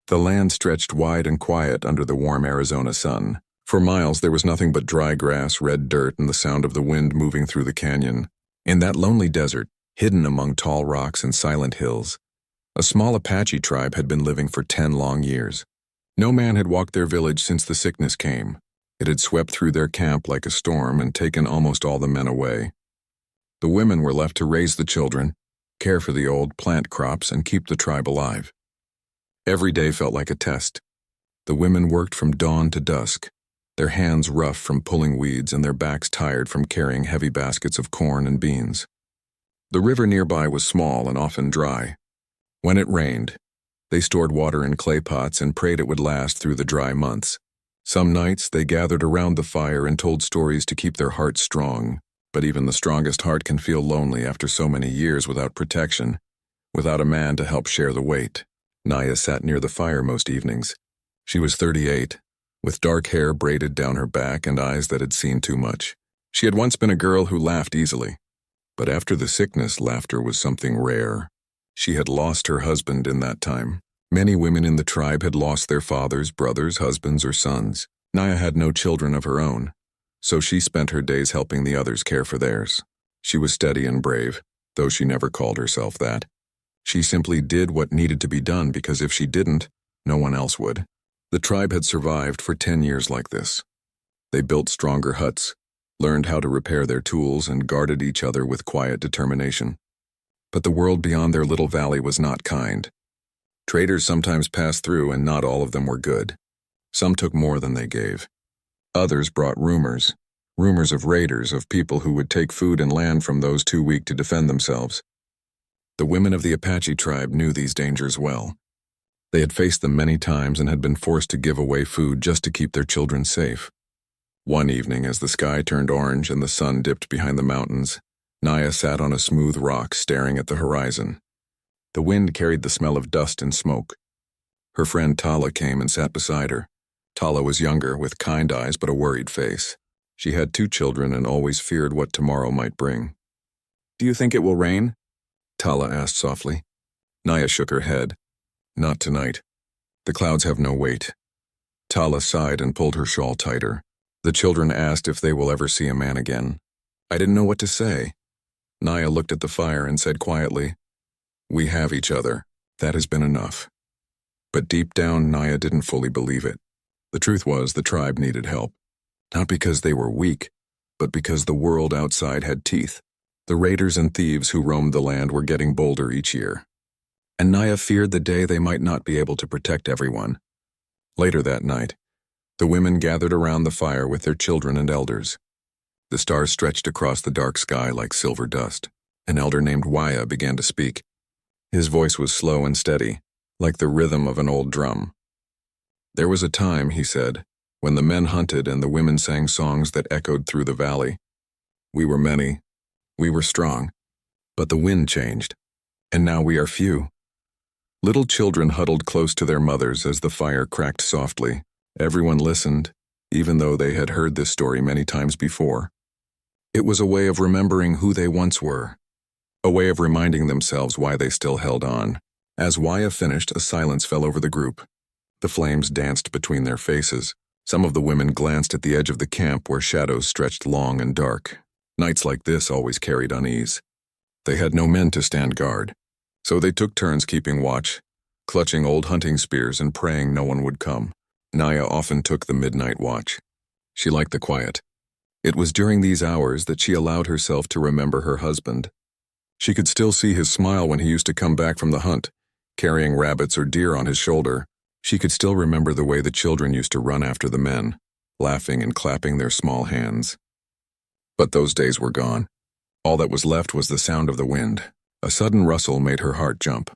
The land stretched wide and quiet under the warm Arizona sun. For miles there was nothing but dry grass, red dirt, and the sound of the wind moving through the canyon. In that lonely desert, hidden among tall rocks and silent hills, a small Apache tribe had been living for 10 long years. No man had walked their village since the sickness came. It had swept through their camp like a storm and taken almost all the men away. The women were left to raise the children, care for the old, plant crops, and keep the tribe alive. Every day felt like a test. The women worked from dawn to dusk, their hands rough from pulling weeds and their backs tired from carrying heavy baskets of corn and beans. The river nearby was small and often dry. When it rained, they stored water in clay pots and prayed it would last through the dry months. Some nights they gathered around the fire and told stories to keep their hearts strong, but even the strongest heart can feel lonely after so many years without protection, without a man to help share the weight. Naya sat near the fire most evenings. She was 38, with dark hair braided down her back and eyes that had seen too much. She had once been a girl who laughed easily, but after the sickness, laughter was something rare. She had lost her husband in that time. Many women in the tribe had lost their fathers, brothers, husbands, or sons. Naya had no children of her own, so she spent her days helping the others care for theirs. She was steady and brave, though she never called herself that. She simply did what needed to be done because if she didn't, no one else would. The tribe had survived for 10 years like this. They built stronger huts, learned how to repair their tools, and guarded each other with quiet determination. But the world beyond their little valley was not kind. Traders sometimes passed through, and not all of them were good. Some took more than they gave. Others brought rumors of raiders, of people who would take food and land from those too weak to defend themselves. The women of the Apache tribe knew these dangers well. They had faced them many times and had been forced to give away food just to keep their children safe. One evening, as the sky turned orange and the sun dipped behind the mountains, Naya sat on a smooth rock staring at the horizon. The wind carried the smell of dust and smoke. Her friend Tala came and sat beside her. Tala was younger, with kind eyes but a worried face. She had 2 children and always feared what tomorrow might bring. "Do you think it will rain?" Tala asked softly. Naya shook her head. "Not tonight. The clouds have no weight." Tala sighed and pulled her shawl tighter. The children asked if they will ever see a man again. I didn't know what to say. Naya looked at the fire and said quietly, "We have each other. That has been enough." But deep down, Naya didn't fully believe it. The truth was the tribe needed help. Not because they were weak, but because the world outside had teeth. The raiders and thieves who roamed the land were getting bolder each year. And Naya feared the day they might not be able to protect everyone. Later that night, the women gathered around the fire with their children and elders. The stars stretched across the dark sky like silver dust. An elder named Waya began to speak. His voice was slow and steady, like the rhythm of an old drum. "There was a time," he said, "when the men hunted and the women sang songs that echoed through the valley. We were many. We were strong. But the wind changed, and now we are few." Little children huddled close to their mothers as the fire cracked softly. Everyone listened, even though they had heard this story many times before. It was a way of remembering who they once were, a way of reminding themselves why they still held on. As Waya finished, a silence fell over the group. The flames danced between their faces. Some of the women glanced at the edge of the camp where shadows stretched long and dark. Nights like this always carried unease. They had no men to stand guard, so they took turns keeping watch, clutching old hunting spears and praying no one would come. Naya often took the midnight watch. She liked the quiet. It was during these hours that she allowed herself to remember her husband. She could still see his smile when he used to come back from the hunt, carrying rabbits or deer on his shoulder. She could still remember the way the children used to run after the men, laughing and clapping their small hands. But those days were gone. All that was left was the sound of the wind. A sudden rustle made her heart jump.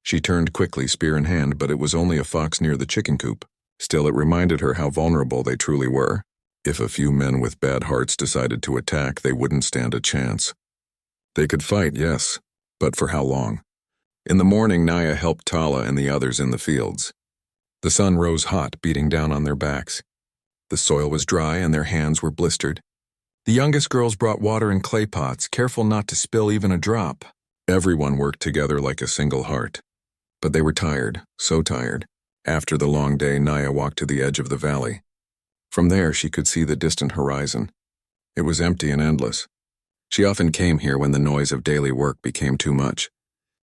She turned quickly, spear in hand, but it was only a fox near the chicken coop. Still, it reminded her how vulnerable they truly were. If a few men with bad hearts decided to attack, they wouldn't stand a chance. They could fight, yes, but for how long? In the morning, Naya helped Tala and the others in the fields. The sun rose hot, beating down on their backs. The soil was dry and their hands were blistered. The youngest girls brought water in clay pots, careful not to spill even a drop. Everyone worked together like a single heart. But they were tired, so tired. After the long day, Naya walked to the edge of the valley. From there, she could see the distant horizon. It was empty and endless. She often came here when the noise of daily work became too much.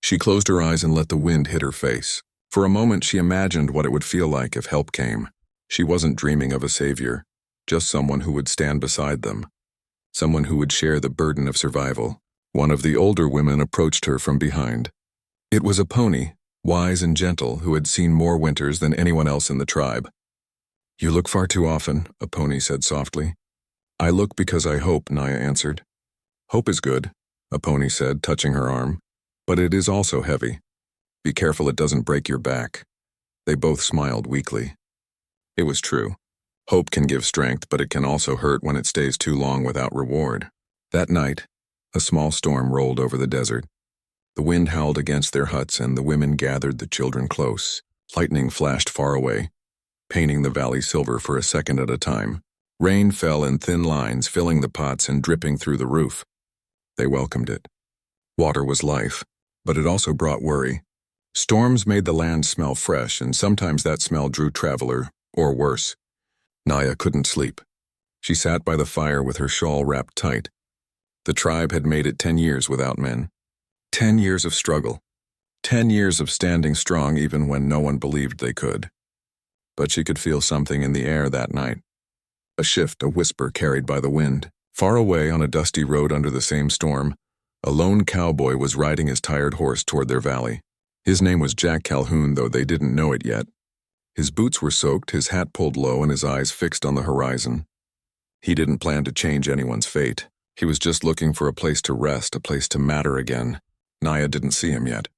She closed her eyes and let the wind hit her face. For a moment, she imagined what it would feel like if help came. She wasn't dreaming of a savior, just someone who would stand beside them. Someone who would share the burden of survival. One of the older women approached her from behind. It was a pony, wise and gentle, who had seen more winters than anyone else in the tribe. "You look far too often," a pony said softly. "I look because I hope," Naya answered. "Hope is good," a pony said, touching her arm, "but it is also heavy. Be careful it doesn't break your back." They both smiled weakly. It was true. Hope can give strength, but it can also hurt when it stays too long without reward. That night, a small storm rolled over the desert. The wind howled against their huts, and the women gathered the children close. Lightning flashed far away, painting the valley silver for a second at a time. Rain fell in thin lines, filling the pots and dripping through the roof. They welcomed it. Water was life, but it also brought worry. Storms made the land smell fresh, and sometimes that smell drew traveler, or worse. Naya couldn't sleep. She sat by the fire with her shawl wrapped tight. The tribe had made it 10 years without men. 10 years of struggle. 10 years of standing strong even when no one believed they could. But she could feel something in the air that night. A shift, a whisper carried by the wind. Far away on a dusty road under the same storm, a lone cowboy was riding his tired horse toward their valley. His name was Jack Calhoun, though they didn't know it yet. His boots were soaked, his hat pulled low, and his eyes fixed on the horizon. He didn't plan to change anyone's fate. He was just looking for a place to rest, a place to matter again. Naya didn't see him yet.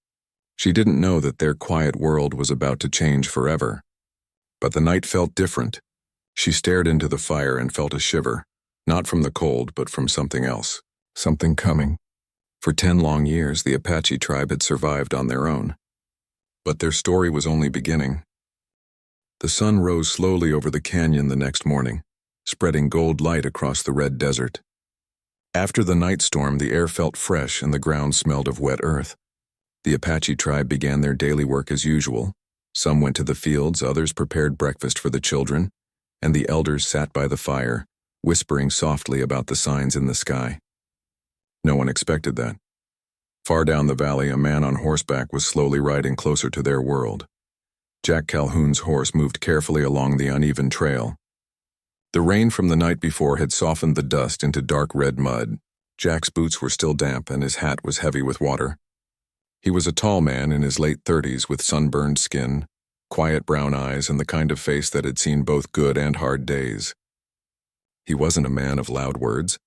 She didn't know that their quiet world was about to change forever. But the night felt different. She stared into the fire and felt a shiver, not from the cold, but from something else, something coming. For 10 long years, the Apache tribe had survived on their own. But their story was only beginning. The sun rose slowly over the canyon the next morning, spreading gold light across the red desert. After the night storm, the air felt fresh and the ground smelled of wet earth. The Apache tribe began their daily work as usual. Some went to the fields, others prepared breakfast for the children, and the elders sat by the fire, whispering softly about the signs in the sky. No one expected that. Far down the valley, a man on horseback was slowly riding closer to their world. Jack Calhoun's horse moved carefully along the uneven trail. The rain from the night before had softened the dust into dark red mud. Jack's boots were still damp and his hat was heavy with water. He was a tall man in his late 30s with sunburned skin, quiet brown eyes, and the kind of face that had seen both good and hard days. He wasn't a man of loud words.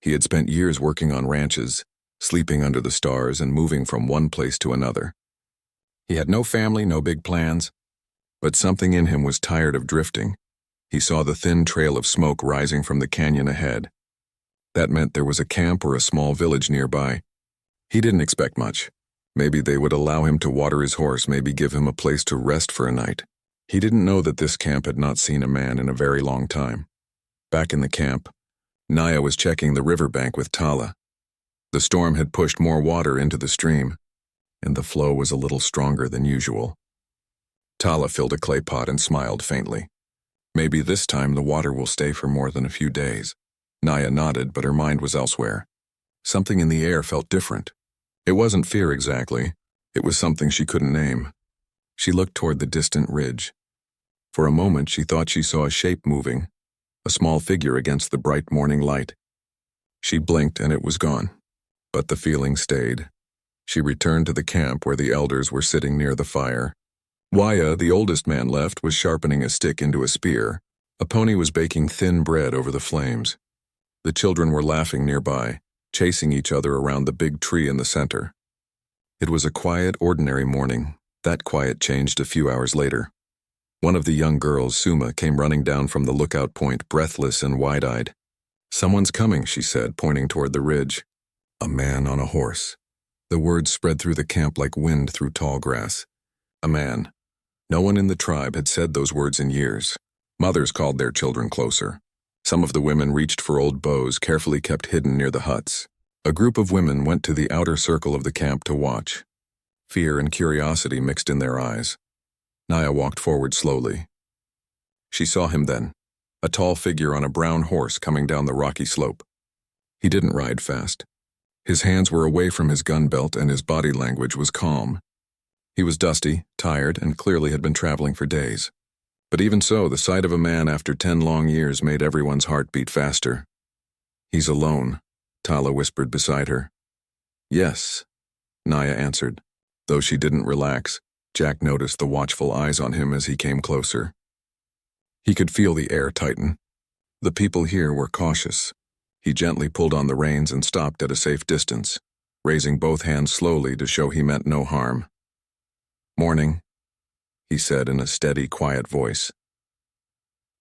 He had spent years working on ranches, sleeping under the stars and moving from one place to another. He had no family, no big plans, but something in him was tired of drifting. He saw the thin trail of smoke rising from the canyon ahead. That meant there was a camp or a small village nearby. He didn't expect much. Maybe they would allow him to water his horse, maybe give him a place to rest for a night. He didn't know that this camp had not seen a man in a very long time. Back in the camp, Naya was checking the riverbank with Tala. The storm had pushed more water into the stream, and the flow was a little stronger than usual. Tala filled a clay pot and smiled faintly. Maybe this time the water will stay for more than a few days. Naya nodded, but her mind was elsewhere. Something in the air felt different. It wasn't fear exactly. It was something she couldn't name. She looked toward the distant ridge. For a moment, she thought she saw a shape moving, a small figure against the bright morning light. She blinked and it was gone. But the feeling stayed. She returned to the camp where the elders were sitting near the fire. Waya, the oldest man left, was sharpening a stick into a spear. A pony was baking thin bread over the flames. The children were laughing nearby, chasing each other around the big tree in the center. It was a quiet, ordinary morning. That quiet changed a few hours later. One of the young girls, Suma, came running down from the lookout point, breathless and wide-eyed. "Someone's coming," she said, pointing toward the ridge. "A man on a horse." The words spread through the camp like wind through tall grass. A man. No one in the tribe had said those words in years. Mothers called their children closer. Some of the women reached for old bows, carefully kept hidden near the huts. A group of women went to the outer circle of the camp to watch. Fear and curiosity mixed in their eyes. Naya walked forward slowly. She saw him then, a tall figure on a brown horse coming down the rocky slope. He didn't ride fast. His hands were away from his gun belt and his body language was calm. He was dusty, tired, and clearly had been traveling for days. But even so, the sight of a man after 10 long years made everyone's heart beat faster. "He's alone," Tala whispered beside her. "Yes," Naya answered. Though she didn't relax, Jack noticed the watchful eyes on him as he came closer. He could feel the air tighten. The people here were cautious. He gently pulled on the reins and stopped at a safe distance, raising both hands slowly to show he meant no harm. "Morning," he said in a steady, quiet voice.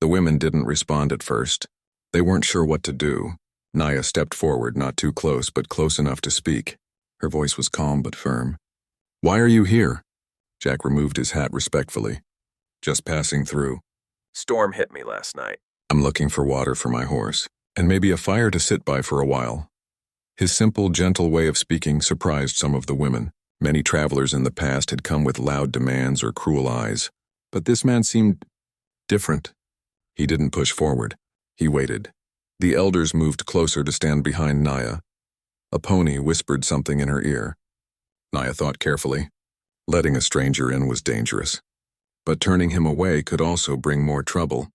The women didn't respond at first. They weren't sure what to do. Naya stepped forward, not too close, but close enough to speak. Her voice was calm but firm. "Why are you here?" Jack removed his hat respectfully. "Just passing through." Storm hit me last night. "I'm looking for water for my horse, and maybe a fire to sit by for a while." His simple, gentle way of speaking surprised some of the women. Many travelers in the past had come with loud demands or cruel eyes, but this man seemed different. He didn't push forward. He waited. The elders moved closer to stand behind Naya. A pony whispered something in her ear. Naya thought carefully. Letting a stranger in was dangerous, but turning him away could also bring more trouble.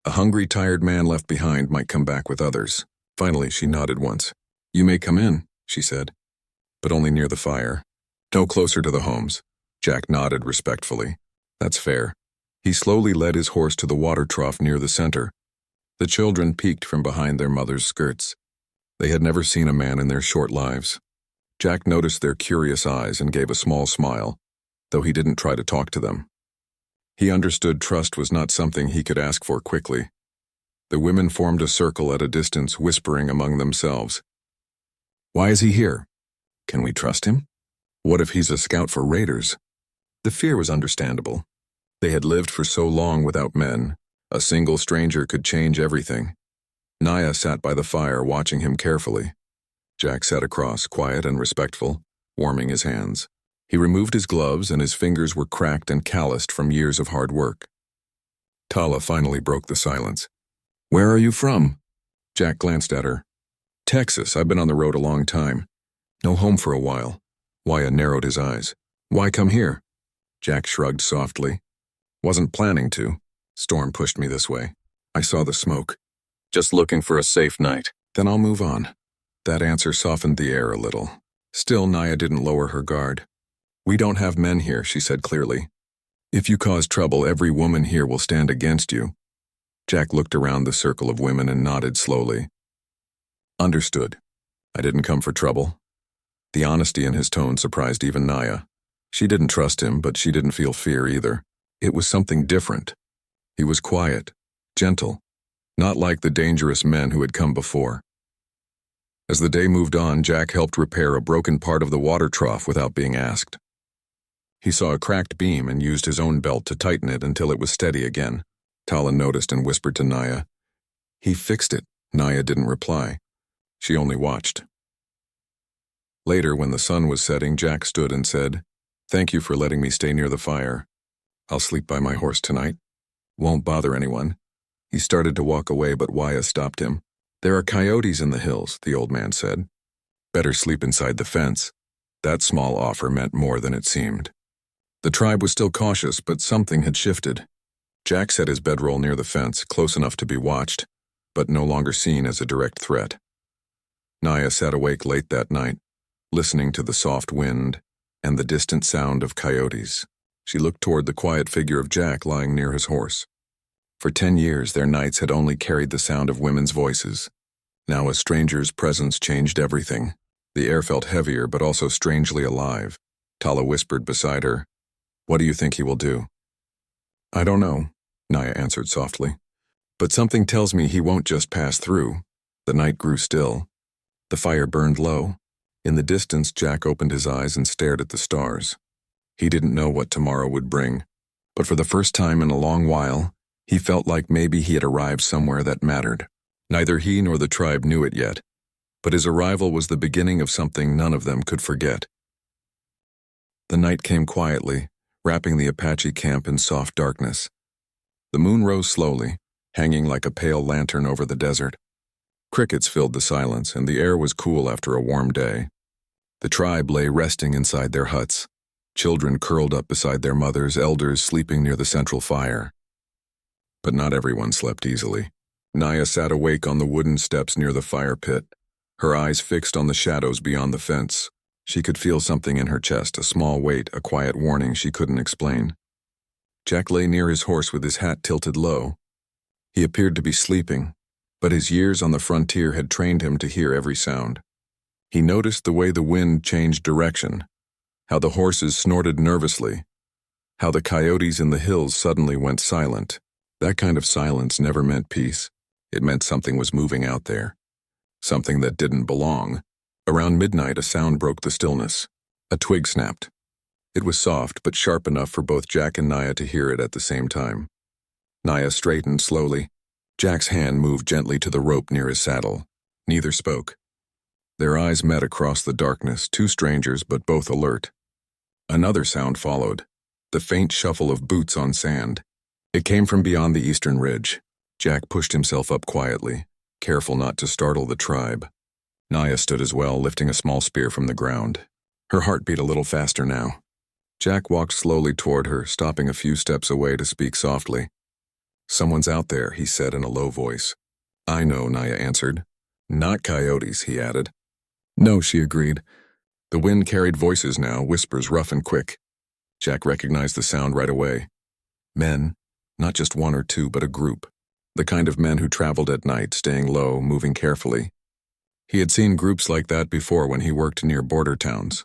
A hungry, tired man left behind might come back with others. Finally, she nodded once. "You may come in," she said, "but only near the fire. No closer to the homes." Jack nodded respectfully. "That's fair." He slowly led his horse to the water trough near the center. The children peeked from behind their mother's skirts. They had never seen a man in their short lives. Jack noticed their curious eyes and gave a small smile, though he didn't try to talk to them. He understood trust was not something he could ask for quickly. The women formed a circle at a distance, whispering among themselves. "Why is he here? Can we trust him? What if he's a scout for raiders?" The fear was understandable. They had lived for so long without men. A single stranger could change everything. Naya sat by the fire, watching him carefully. Jack sat across, quiet and respectful, warming his hands. He removed his gloves, and his fingers were cracked and calloused from years of hard work. Tala finally broke the silence. "Where are you from?" Jack glanced at her. "Texas. I've been on the road a long time. No home for a while." Waya narrowed his eyes. "Why come here?" Jack shrugged softly. "Wasn't planning to. Storm pushed me this way. I saw the smoke. Just looking for a safe night. Then I'll move on." That answer softened the air a little. Still, Naya didn't lower her guard. "We don't have men here," she said clearly. "If you cause trouble, every woman here will stand against you." Jack looked around the circle of women and nodded slowly. "Understood. I didn't come for trouble." The honesty in his tone surprised even Naya. She didn't trust him, but she didn't feel fear either. It was something different. He was quiet, gentle, not like the dangerous men who had come before. As the day moved on, Jack helped repair a broken part of the water trough without being asked. He saw a cracked beam and used his own belt to tighten it until it was steady again. Tala noticed and whispered to Naya. "He fixed it." Naya didn't reply. She only watched. Later, when the sun was setting, Jack stood and said, "Thank you for letting me stay near the fire. I'll sleep by my horse tonight. Won't bother anyone." He started to walk away, but Waya stopped him. "There are coyotes in the hills," the old man said. "Better sleep inside the fence." That small offer meant more than it seemed. The tribe was still cautious, but something had shifted. Jack set his bedroll near the fence, close enough to be watched, but no longer seen as a direct threat. Naya sat awake late that night, listening to the soft wind and the distant sound of coyotes. She looked toward the quiet figure of Jack lying near his horse. For 10 years, their nights had only carried the sound of women's voices. Now a stranger's presence changed everything. The air felt heavier, but also strangely alive. Tala whispered beside her, "What do you think he will do?" "I don't know," Naya answered softly. "But something tells me he won't just pass through." The night grew still. The fire burned low. In the distance, Jack opened his eyes and stared at the stars. He didn't know what tomorrow would bring, but for the first time in a long while, he felt like maybe he had arrived somewhere that mattered. Neither he nor the tribe knew it yet, but his arrival was the beginning of something none of them could forget. The night came quietly, wrapping the Apache camp in soft darkness. The moon rose slowly, hanging like a pale lantern over the desert. Crickets filled the silence, and the air was cool after a warm day. The tribe lay resting inside their huts, children curled up beside their mothers, elders sleeping near the central fire. But not everyone slept easily. Naya sat awake on the wooden steps near the fire pit, her eyes fixed on the shadows beyond the fence. She could feel something in her chest, a small weight, a quiet warning she couldn't explain. Jack lay near his horse with his hat tilted low. He appeared to be sleeping, but his years on the frontier had trained him to hear every sound. He noticed the way the wind changed direction, how the horses snorted nervously, how the coyotes in the hills suddenly went silent. That kind of silence never meant peace. It meant something was moving out there, something that didn't belong. Around midnight, a sound broke the stillness. A twig snapped. It was soft but sharp enough for both Jack and Naya to hear it at the same time. Naya straightened slowly. Jack's hand moved gently to the rope near his saddle. Neither spoke. Their eyes met across the darkness, two strangers but both alert. Another sound followed, the faint shuffle of boots on sand. It came from beyond the eastern ridge. Jack pushed himself up quietly, careful not to startle the tribe. Naya stood as well, lifting a small spear from the ground. Her heart beat a little faster now. Jack walked slowly toward her, stopping a few steps away to speak softly. "Someone's out there," he said in a low voice. "I know," Naya answered. "Not coyotes," he added. "No," she agreed. The wind carried voices now, whispers rough and quick. Jack recognized the sound right away. Men, not just one or two, but a group. The kind of men who traveled at night, staying low, moving carefully. He had seen groups like that before when he worked near border towns.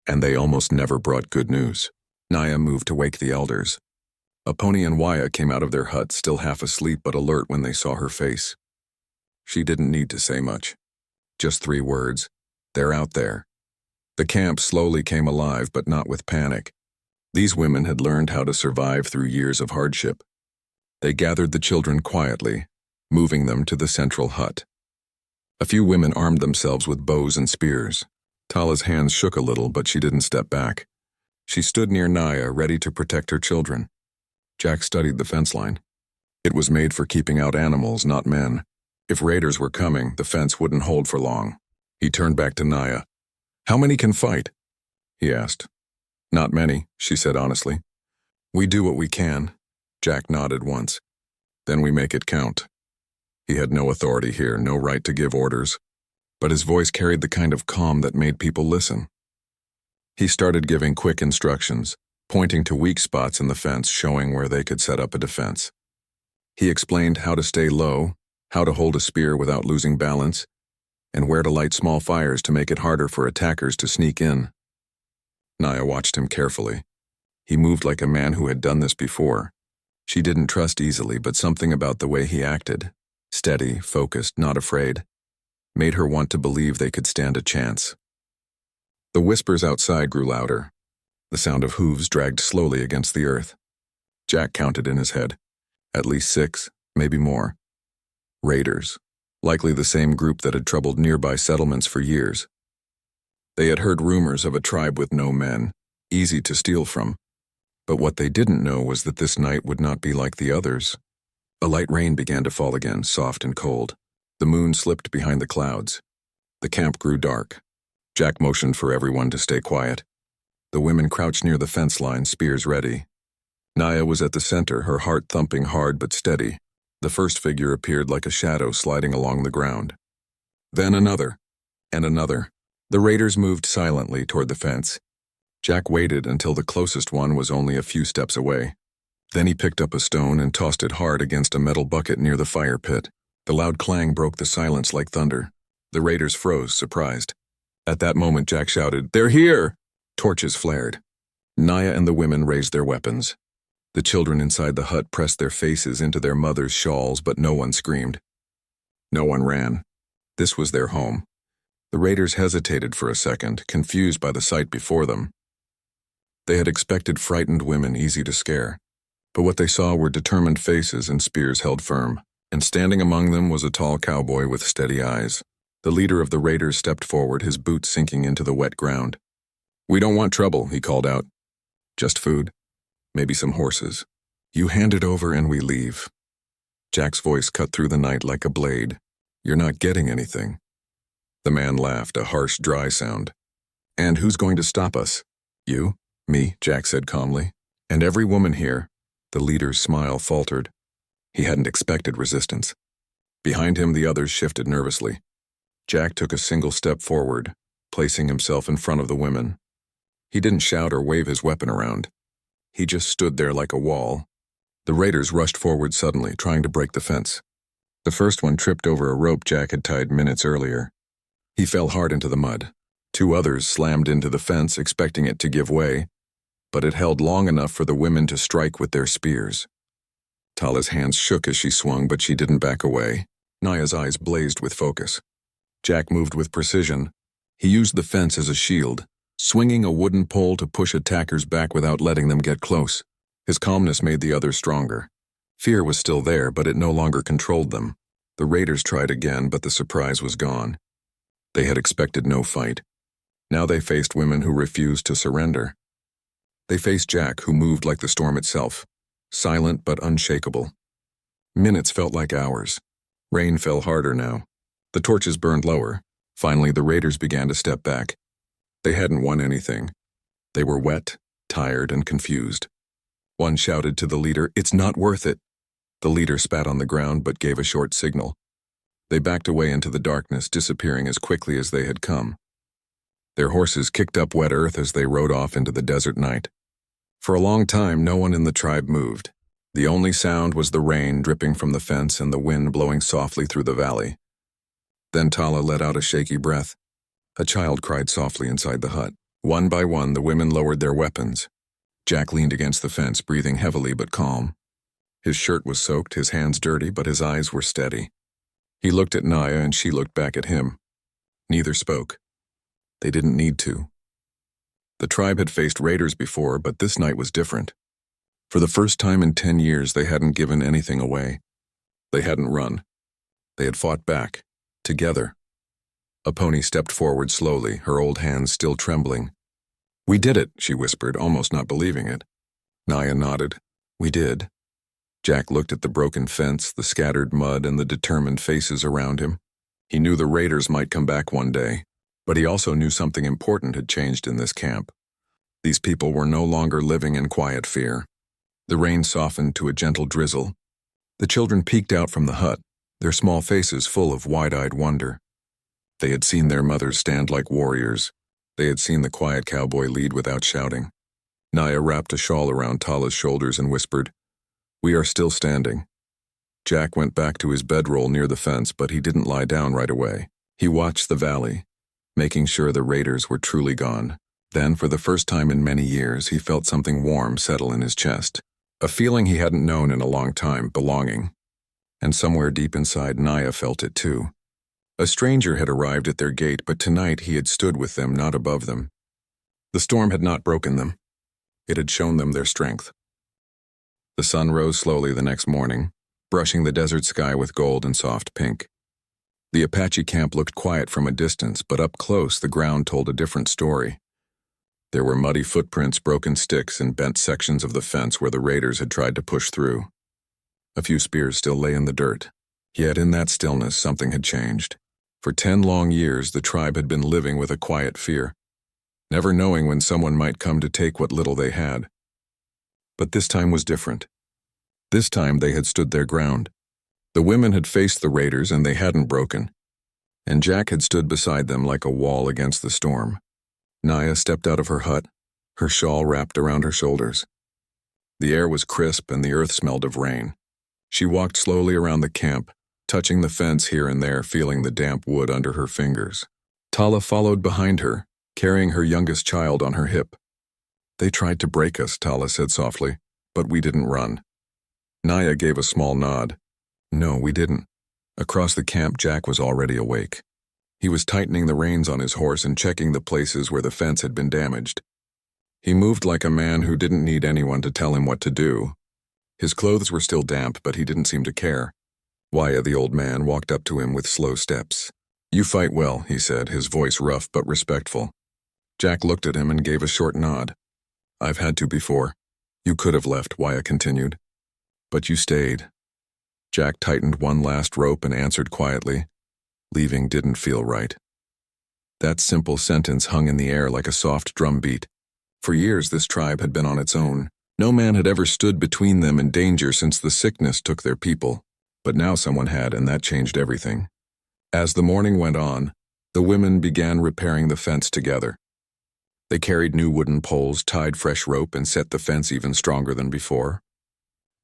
And they almost never brought good news. Naya moved to wake the elders. Aponi and Waya came out of their hut, still half asleep but alert when they saw her face. She didn't need to say much. Just 3 words. "They're out there." The camp slowly came alive, but not with panic. These women had learned how to survive through years of hardship. They gathered the children quietly, moving them to the central hut. A few women armed themselves with bows and spears. Tala's hands shook a little, but she didn't step back. She stood near Naya, ready to protect her children. Jack studied the fence line. It was made for keeping out animals, not men. If raiders were coming, the fence wouldn't hold for long. He turned back to Naya. "How many can fight?" he asked. "Not many," she said honestly. "We do what we can." Jack nodded once. "Then we make it count." He had no authority here, no right to give orders, but his voice carried the kind of calm that made people listen. He started giving quick instructions, pointing to weak spots in the fence, showing where they could set up a defense. He explained how to stay low, how to hold a spear without losing balance, and where to light small fires to make it harder for attackers to sneak in. Naya watched him carefully. He moved like a man who had done this before. She didn't trust easily, but something about the way he acted, steady, focused, not afraid, made her want to believe they could stand a chance. The whispers outside grew louder. The sound of hooves dragged slowly against the earth. Jack counted in his head. At least 6, maybe more. Raiders, likely the same group that had troubled nearby settlements for years. They had heard rumors of a tribe with no men, easy to steal from. But what they didn't know was that this night would not be like the others. A light rain began to fall again, soft and cold. The moon slipped behind the clouds. The camp grew dark. Jack motioned for everyone to stay quiet. The women crouched near the fence line, spears ready. Naya was at the center, her heart thumping hard but steady. The first figure appeared like a shadow sliding along the ground. Then another, and another. The raiders moved silently toward the fence. Jack waited until the closest one was only a few steps away. Then he picked up a stone and tossed it hard against a metal bucket near the fire pit. The loud clang broke the silence like thunder. The raiders froze, surprised. At that moment, Jack shouted, "They're here!" Torches flared. Naya and the women raised their weapons. The children inside the hut pressed their faces into their mothers' shawls, but no one screamed. No one ran. This was their home. The raiders hesitated for a second, confused by the sight before them. They had expected frightened women easy to scare, but what they saw were determined faces and spears held firm, and standing among them was a tall cowboy with steady eyes. The leader of the raiders stepped forward, his boots sinking into the wet ground. "We don't want trouble," he called out. Just food. Maybe some horses. You hand it over and we leave. Jack's voice cut through the night like a blade. You're not getting anything. The man laughed, a harsh, dry sound. And who's going to stop us? You? Me, Jack said calmly. And every woman here. The leader's smile faltered. He hadn't expected resistance. Behind him, the others shifted nervously. Jack took a single step forward, placing himself in front of the women. He didn't shout or wave his weapon around. He just stood there like a wall. The raiders rushed forward suddenly, trying to break the fence. The first one tripped over a rope Jack had tied minutes earlier. He fell hard into the mud. Two others slammed into the fence, expecting it to give way, but it held long enough for the women to strike with their spears. Tala's hands shook as she swung, but she didn't back away. Naya's eyes blazed with focus. Jack moved with precision. He used the fence as a shield, swinging a wooden pole to push attackers back without letting them get close. His calmness made the others stronger. Fear was still there, but it no longer controlled them. The raiders tried again, but the surprise was gone. They had expected no fight. Now they faced women who refused to surrender. They faced Jack, who moved like the storm itself, silent but unshakable. Minutes felt like hours. Rain fell harder now. The torches burned lower. Finally, the raiders began to step back. They hadn't won anything. They were wet, tired, and confused. One shouted to the leader, "It's not worth it." The leader spat on the ground but gave a short signal. They backed away into the darkness, disappearing as quickly as they had come. Their horses kicked up wet earth as they rode off into the desert night. For a long time, no one in the tribe moved. The only sound was the rain dripping from the fence and the wind blowing softly through the valley. Then Tala let out a shaky breath. A child cried softly inside the hut. One by one, the women lowered their weapons. Jack leaned against the fence, breathing heavily but calm. His shirt was soaked, his hands dirty, but his eyes were steady. He looked at Naya and she looked back at him. Neither spoke. They didn't need to. The tribe had faced raiders before, but this night was different. For the first time in 10 years, they hadn't given anything away. They hadn't run. They had fought back, together. A pony stepped forward slowly, her old hands still trembling. "We did it," she whispered, almost not believing it. Naya nodded. "We did." Jack looked at the broken fence, the scattered mud, and the determined faces around him. He knew the raiders might come back one day, but he also knew something important had changed in this camp. These people were no longer living in quiet fear. The rain softened to a gentle drizzle. The children peeked out from the hut, their small faces full of wide-eyed wonder. They had seen their mothers stand like warriors. They had seen the quiet cowboy lead without shouting. Naya wrapped a shawl around Tala's shoulders and whispered, "We are still standing." Jack went back to his bedroll near the fence, but he didn't lie down right away. He watched the valley, making sure the raiders were truly gone. Then, for the first time in many years, he felt something warm settle in his chest. A feeling he hadn't known in a long time, belonging. And somewhere deep inside, Naya felt it too. A stranger had arrived at their gate, but tonight he had stood with them, not above them. The storm had not broken them. It had shown them their strength. The sun rose slowly the next morning, brushing the desert sky with gold and soft pink. The Apache camp looked quiet from a distance, but up close the ground told a different story. There were muddy footprints, broken sticks, and bent sections of the fence where the raiders had tried to push through. A few spears still lay in the dirt. Yet in that stillness, something had changed. For 10 long years, the tribe had been living with a quiet fear, never knowing when someone might come to take what little they had. But this time was different. This time they had stood their ground. The women had faced the raiders and they hadn't broken. And Jack had stood beside them like a wall against the storm. Naya stepped out of her hut, her shawl wrapped around her shoulders. The air was crisp and the earth smelled of rain. She walked slowly around the camp, touching the fence here and there, feeling the damp wood under her fingers. Tala followed behind her, carrying her youngest child on her hip. "They tried to break us," Tala said softly, "but we didn't run." Naya gave a small nod. "No, we didn't." Across the camp, Jack was already awake. He was tightening the reins on his horse and checking the places where the fence had been damaged. He moved like a man who didn't need anyone to tell him what to do. His clothes were still damp, but he didn't seem to care. Waya, the old man, walked up to him with slow steps. "You fight well," he said, his voice rough but respectful. Jack looked at him and gave a short nod. I've had to before. You could have left, Waya continued. But you stayed. Jack tightened one last rope and answered quietly. Leaving didn't feel right. That simple sentence hung in the air like a soft drum beat. For years this tribe had been on its own. No man had ever stood between them and danger since the sickness took their people. But now someone had, and that changed everything. As the morning went on, the women began repairing the fence together. They carried new wooden poles, tied fresh rope, and set the fence even stronger than before.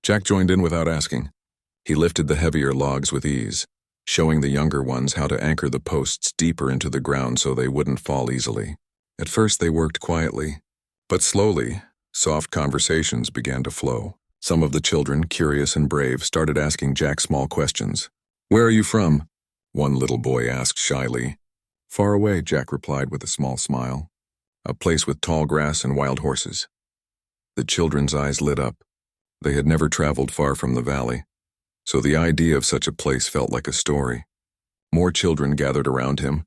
Jack joined in without asking. He lifted the heavier logs with ease, showing the younger ones how to anchor the posts deeper into the ground so they wouldn't fall easily. At first they worked quietly, but slowly, soft conversations began to flow. Some of the children, curious and brave, started asking Jack small questions. "Where are you from?" one little boy asked shyly. "Far away," Jack replied with a small smile. "A place with tall grass and wild horses." The children's eyes lit up. They had never traveled far from the valley, so the idea of such a place felt like a story. More children gathered around him,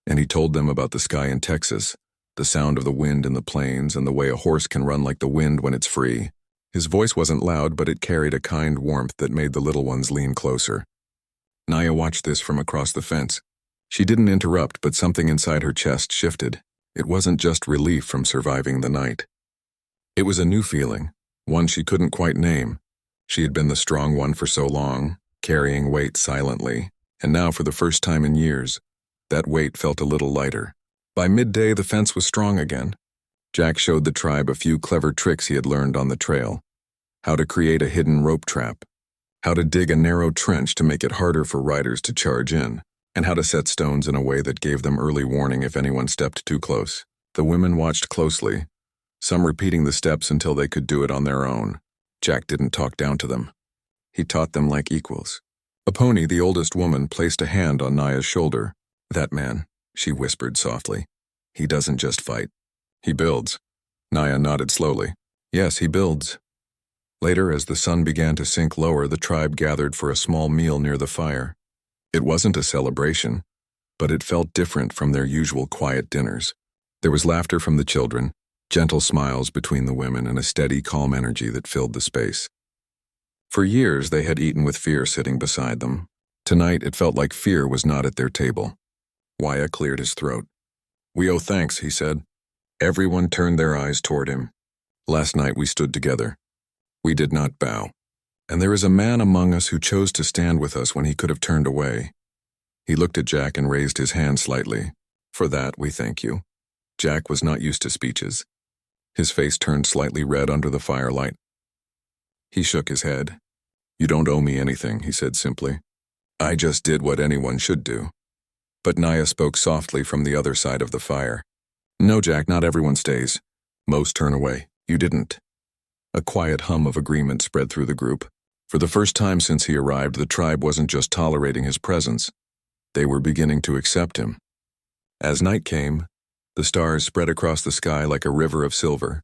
and he told them about the sky in Texas, the sound of the wind in the plains, and the way a horse can run like the wind when it's free. His voice wasn't loud, but it carried a kind warmth that made the little ones lean closer. Naya watched this from across the fence. She didn't interrupt, but something inside her chest shifted. It wasn't just relief from surviving the night. It was a new feeling, one she couldn't quite name. She had been the strong one for so long, carrying weight silently, and now for the first time in years, that weight felt a little lighter. By midday, the fence was strong again. Jack showed the tribe a few clever tricks he had learned on the trail. How to create a hidden rope trap, how to dig a narrow trench to make it harder for riders to charge in, and how to set stones in a way that gave them early warning if anyone stepped too close. The women watched closely, some repeating the steps until they could do it on their own. Jack didn't talk down to them. He taught them like equals. Aponi, the oldest woman, placed a hand on Naya's shoulder. "That man," she whispered softly. "He doesn't just fight. He builds." Naya nodded slowly. "Yes, he builds." Later, as the sun began to sink lower, the tribe gathered for a small meal near the fire. It wasn't a celebration, but it felt different from their usual quiet dinners. There was laughter from the children, gentle smiles between the women, and a steady, calm energy that filled the space. For years, they had eaten with fear sitting beside them. Tonight, it felt like fear was not at their table. Waya cleared his throat. "We owe thanks," he said. Everyone turned their eyes toward him. "Last night we stood together. We did not bow. And there is a man among us who chose to stand with us when he could have turned away." He looked at Jack and raised his hand slightly. "For that, we thank you." Jack was not used to speeches. His face turned slightly red under the firelight. He shook his head. "You don't owe me anything," he said simply. "I just did what anyone should do." But Naya spoke softly from the other side of the fire. "No, Jack, not everyone stays. Most turn away. You didn't." A quiet hum of agreement spread through the group. For the first time since he arrived, the tribe wasn't just tolerating his presence. They were beginning to accept him. As night came, the stars spread across the sky like a river of silver.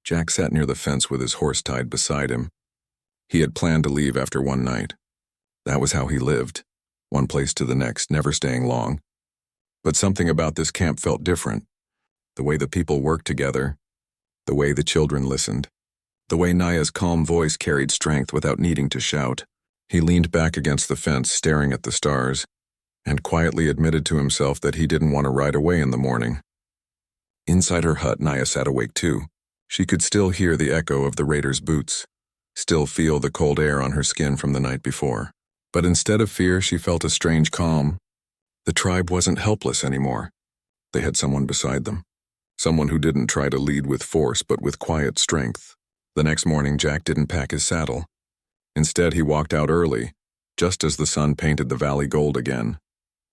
Jack sat near the fence with his horse tied beside him. He had planned to leave after one night. That was how he lived, one place to the next, never staying long. But something about this camp felt different. The way the people worked together, the way the children listened, the way Naya's calm voice carried strength without needing to shout. He leaned back against the fence, staring at the stars, and quietly admitted to himself that he didn't want to ride away in the morning. Inside her hut, Naya sat awake too. She could still hear the echo of the raiders' boots, still feel the cold air on her skin from the night before. But instead of fear, she felt a strange calm. The tribe wasn't helpless anymore. They had someone beside them. Someone who didn't try to lead with force, but with quiet strength. The next morning, Jack didn't pack his saddle. Instead, he walked out early, just as the sun painted the valley gold again.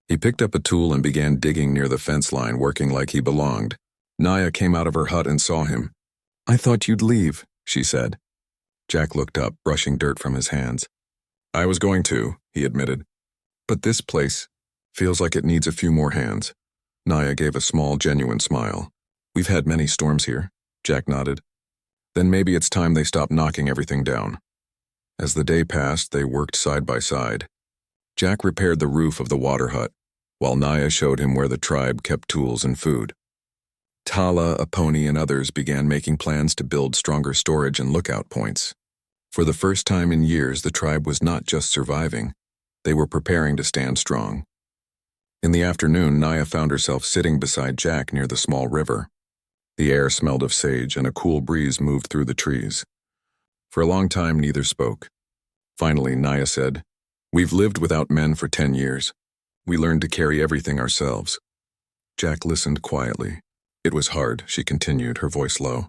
He picked up a tool and began digging near the fence line, working like he belonged. Naya came out of her hut and saw him. "I thought you'd leave," she said. Jack looked up, brushing dirt from his hands. "I was going to," he admitted. "But this place feels like it needs a few more hands." Naya gave a small, genuine smile. "We've had many storms here," Jack nodded. "Then maybe it's time they stop knocking everything down." As the day passed, they worked side by side. Jack repaired the roof of the water hut, while Naya showed him where the tribe kept tools and food. Tala, Aponi, and others began making plans to build stronger storage and lookout points. For the first time in years, the tribe was not just surviving, they were preparing to stand strong. In the afternoon, Naya found herself sitting beside Jack near the small river. The air smelled of sage and a cool breeze moved through the trees. For a long time, neither spoke. Finally, Naya said, "We've lived without men for 10 years. We learned to carry everything ourselves." Jack listened quietly. "It was hard," she continued, her voice low.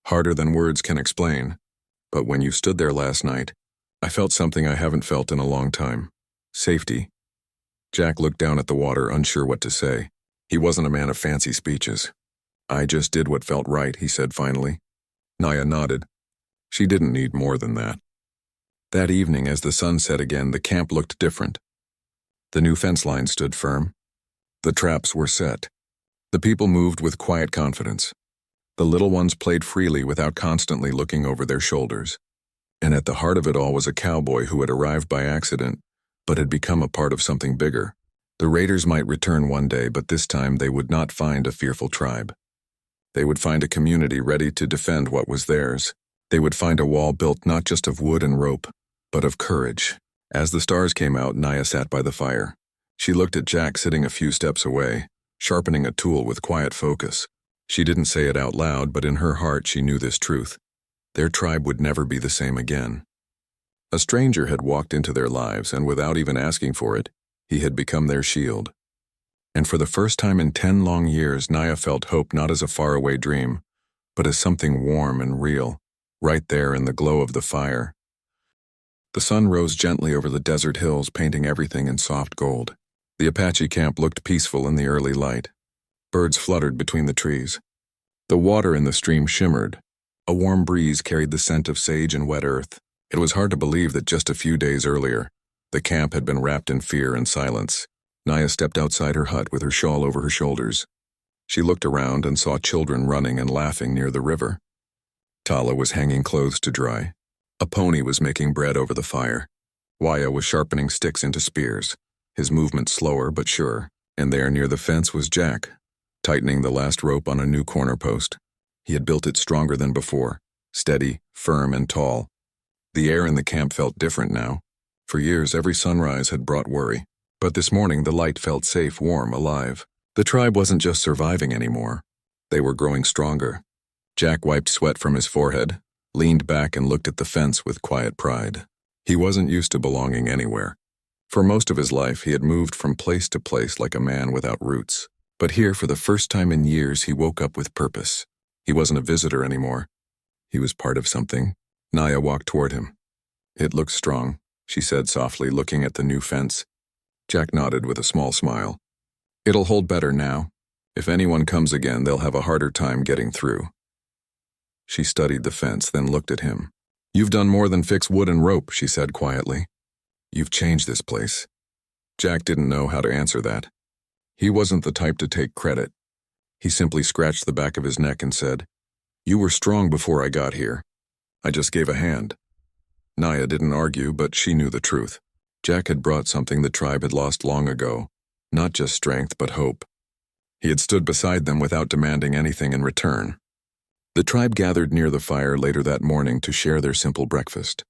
"Harder than words can explain. But when you stood there last night, I felt something I haven't felt in a long time. Safety." Jack looked down at the water, unsure what to say. He wasn't a man of fancy speeches. "I just did what felt right," he said finally. Naya nodded. She didn't need more than that. That evening, as the sun set again, the camp looked different. The new fence line stood firm. The traps were set. The people moved with quiet confidence. The little ones played freely without constantly looking over their shoulders. And at the heart of it all was a cowboy who had arrived by accident, but had become a part of something bigger. The raiders might return one day, but this time they would not find a fearful tribe. They would find a community ready to defend what was theirs. They would find a wall built not just of wood and rope, but of courage. As the stars came out, Naya sat by the fire. She looked at Jack sitting a few steps away, sharpening a tool with quiet focus. She didn't say it out loud, but in her heart she knew this truth. Their tribe would never be the same again. A stranger had walked into their lives, and without even asking for it, he had become their shield. And for the first time in 10 long years, Naya felt hope not as a faraway dream, but as something warm and real, right there in the glow of the fire. The sun rose gently over the desert hills, painting everything in soft gold. The Apache camp looked peaceful in the early light. Birds fluttered between the trees. The water in the stream shimmered. A warm breeze carried the scent of sage and wet earth. It was hard to believe that just a few days earlier, the camp had been wrapped in fear and silence. Naya stepped outside her hut with her shawl over her shoulders. She looked around and saw children running and laughing near the river. Tala was hanging clothes to dry. Aponi was making bread over the fire. Waya was sharpening sticks into spears, his movement slower but sure. And there near the fence was Jack, tightening the last rope on a new corner post. He had built it stronger than before, steady, firm, and tall. The air in the camp felt different now. For years, every sunrise had brought worry. But this morning, the light felt safe, warm, alive. The tribe wasn't just surviving anymore. They were growing stronger. Jack wiped sweat from his forehead, leaned back and looked at the fence with quiet pride. He wasn't used to belonging anywhere. For most of his life, he had moved from place to place like a man without roots. But here, for the first time in years, he woke up with purpose. He wasn't a visitor anymore. He was part of something. Naya walked toward him. "It looks strong," she said softly, looking at the new fence. Jack nodded with a small smile. "It'll hold better now. If anyone comes again, they'll have a harder time getting through." She studied the fence, then looked at him. "You've done more than fix wood and rope," she said quietly. "You've changed this place." Jack didn't know how to answer that. He wasn't the type to take credit. He simply scratched the back of his neck and said, "You were strong before I got here. I just gave a hand." Naya didn't argue, but she knew the truth. Jack had brought something the tribe had lost long ago, not just strength, but hope. He had stood beside them without demanding anything in return. The tribe gathered near the fire later that morning to share their simple breakfast.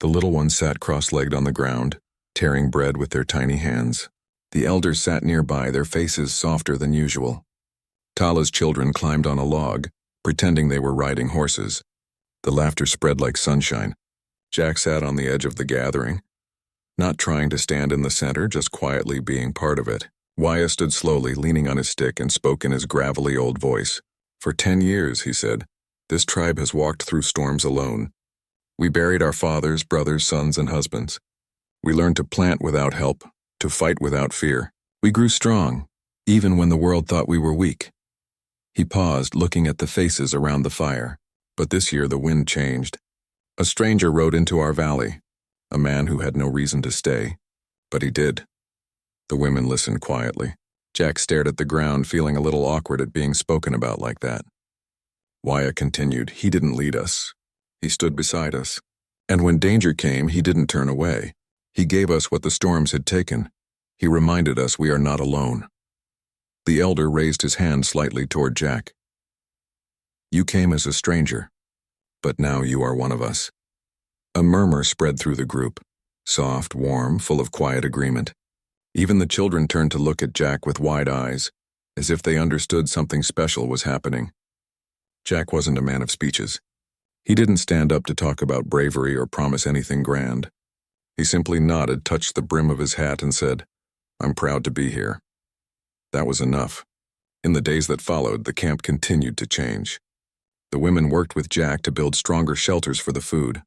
The little ones sat cross-legged on the ground, tearing bread with their tiny hands. The elders sat nearby, their faces softer than usual. Tala's children climbed on a log, pretending they were riding horses. The laughter spread like sunshine. Jack sat on the edge of the gathering, not trying to stand in the center, just quietly being part of it. Waya stood slowly, leaning on his stick, and spoke in his gravelly old voice. "For 10 years, he said, this tribe has walked through storms alone. We buried our fathers, brothers, sons, and husbands. We learned to plant without help, to fight without fear. We grew strong, even when the world thought we were weak." He paused, looking at the faces around the fire. But this year the wind changed. A stranger rode into our valley, a man who had no reason to stay, but he did. The women listened quietly. Jack stared at the ground, feeling a little awkward at being spoken about like that. Waya continued, "He didn't lead us. He stood beside us. And when danger came, he didn't turn away. He gave us what the storms had taken. He reminded us we are not alone." The elder raised his hand slightly toward Jack. You came as a stranger, but now you are one of us." A murmur spread through the group, soft, warm, full of quiet agreement. Even the children turned to look at Jack with wide eyes, as if they understood something special was happening. Jack wasn't a man of speeches. He didn't stand up to talk about bravery or promise anything grand. He simply nodded, touched the brim of his hat, and said, "I'm proud to be here." That was enough. In the days that followed, the camp continued to change. The women worked with Jack to build stronger shelters for the food.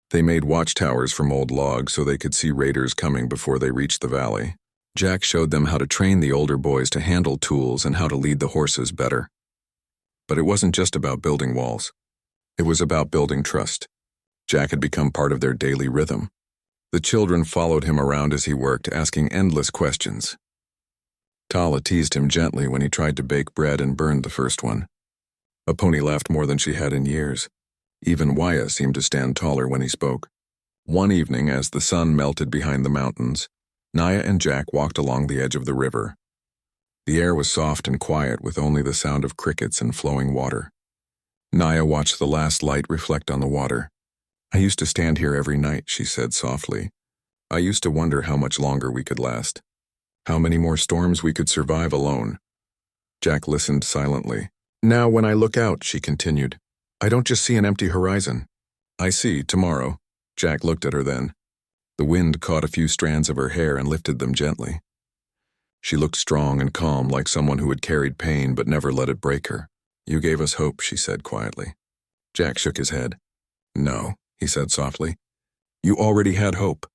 They made watchtowers from old logs so they could see raiders coming before they reached the valley. Jack showed them how to train the older boys to handle tools and how to lead the horses better. But it wasn't just about building walls. It was about building trust. Jack had become part of their daily rhythm. The children followed him around as he worked, asking endless questions. Tala teased him gently when he tried to bake bread and burned the first one. Aponi laughed more than she had in years. Even Waya seemed to stand taller when he spoke. One evening, as the sun melted behind the mountains, Naya and Jack walked along the edge of the river. The air was soft and quiet, with only the sound of crickets and flowing water. Naya watched the last light reflect on the water. "I used to stand here every night," she said softly. "I used to wonder how much longer we could last. How many more storms we could survive alone." Jack listened silently. "Now when I look out," she continued, "I don't just see an empty horizon. I see tomorrow." Jack looked at her then. The wind caught a few strands of her hair and lifted them gently. She looked strong and calm, like someone who had carried pain but never let it break her. "You gave us hope," she said quietly. Jack shook his head. "No," he said softly. "You already had hope.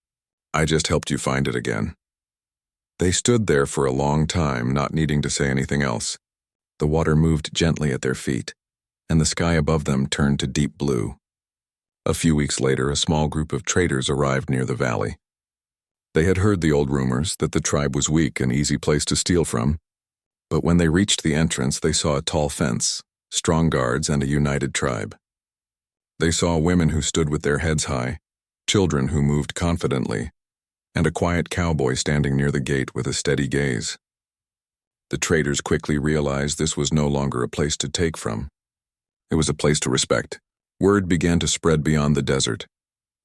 I just helped you find it again." They stood there for a long time, not needing to say anything else. The water moved gently at their feet, and the sky above them turned to deep blue. A few weeks later, a small group of traders arrived near the valley. They had heard the old rumors that the tribe was weak, an easy place to steal from. But when they reached the entrance, they saw a tall fence, strong guards, and a united tribe. They saw women who stood with their heads high, children who moved confidently, and a quiet cowboy standing near the gate with a steady gaze. The traders quickly realized this was no longer a place to take from. It was a place to respect. Word began to spread beyond the desert,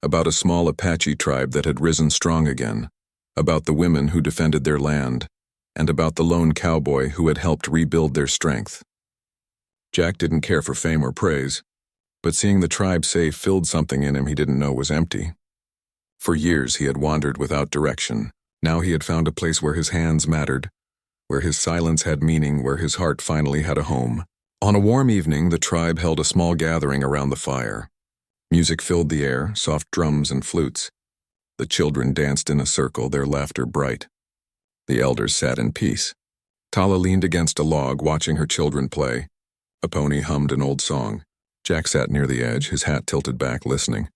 about a small Apache tribe that had risen strong again, about the women who defended their land, and about the lone cowboy who had helped rebuild their strength. Jack didn't care for fame or praise, but seeing the tribe safe filled something in him he didn't know was empty. For years he had wandered without direction. Now he had found a place where his hands mattered, where his silence had meaning, where his heart finally had a home. On a warm evening, the tribe held a small gathering around the fire. Music filled the air, soft drums and flutes. The children danced in a circle, their laughter bright. The elders sat in peace. Tala leaned against a log, watching her children play. Aponi hummed an old song. Jack sat near the edge, his hat tilted back, listening.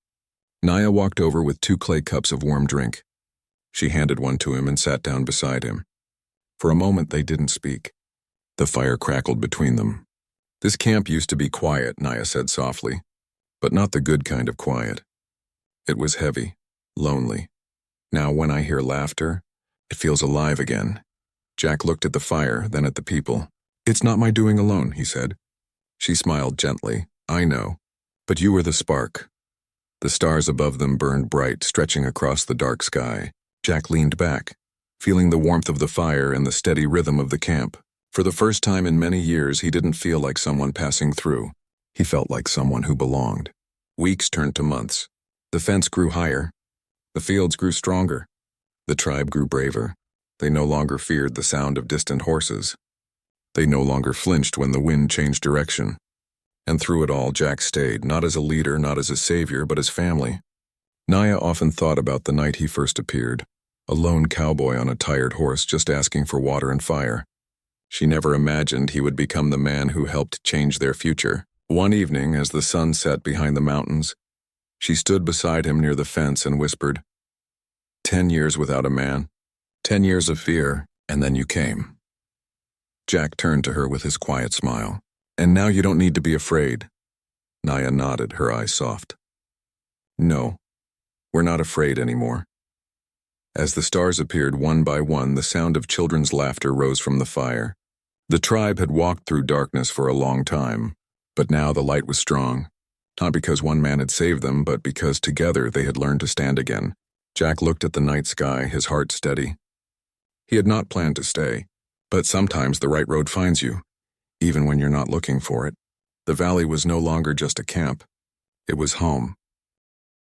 Naya walked over with 2 clay cups of warm drink. She handed one to him and sat down beside him. For a moment they didn't speak. The fire crackled between them. "This camp used to be quiet," Naya said softly, "but not the good kind of quiet. It was heavy, lonely. Now when I hear laughter, it feels alive again." Jack looked at the fire, then at the people. "It's not my doing alone," he said. She smiled gently. "I know, but you were the spark." The stars above them burned bright, stretching across the dark sky. Jack leaned back, feeling the warmth of the fire and the steady rhythm of the camp. For the first time in many years, he didn't feel like someone passing through. He felt like someone who belonged. Weeks turned to months. The fence grew higher. The fields grew stronger. The tribe grew braver. They no longer feared the sound of distant horses. They no longer flinched when the wind changed direction. And through it all, Jack stayed, not as a leader, not as a savior, but as family. Naya often thought about the night he first appeared, a lone cowboy on a tired horse just asking for water and fire. She never imagined he would become the man who helped change their future. One evening, as the sun set behind the mountains, she stood beside him near the fence and whispered, 10 years without a man, 10 years of fear, and then you came." Jack turned to her with his quiet smile. "And now you don't need to be afraid." Naya nodded, her eyes soft. "No, we're not afraid anymore." As the stars appeared one by one, the sound of children's laughter rose from the fire. The tribe had walked through darkness for a long time, But now the light was strong, not because one man had saved them, but because together they had learned to stand again. Jack looked at the night sky, his heart steady. He had not planned to stay, but sometimes the right road finds you, even when you're not looking for it. The valley was no longer just a camp. It was home.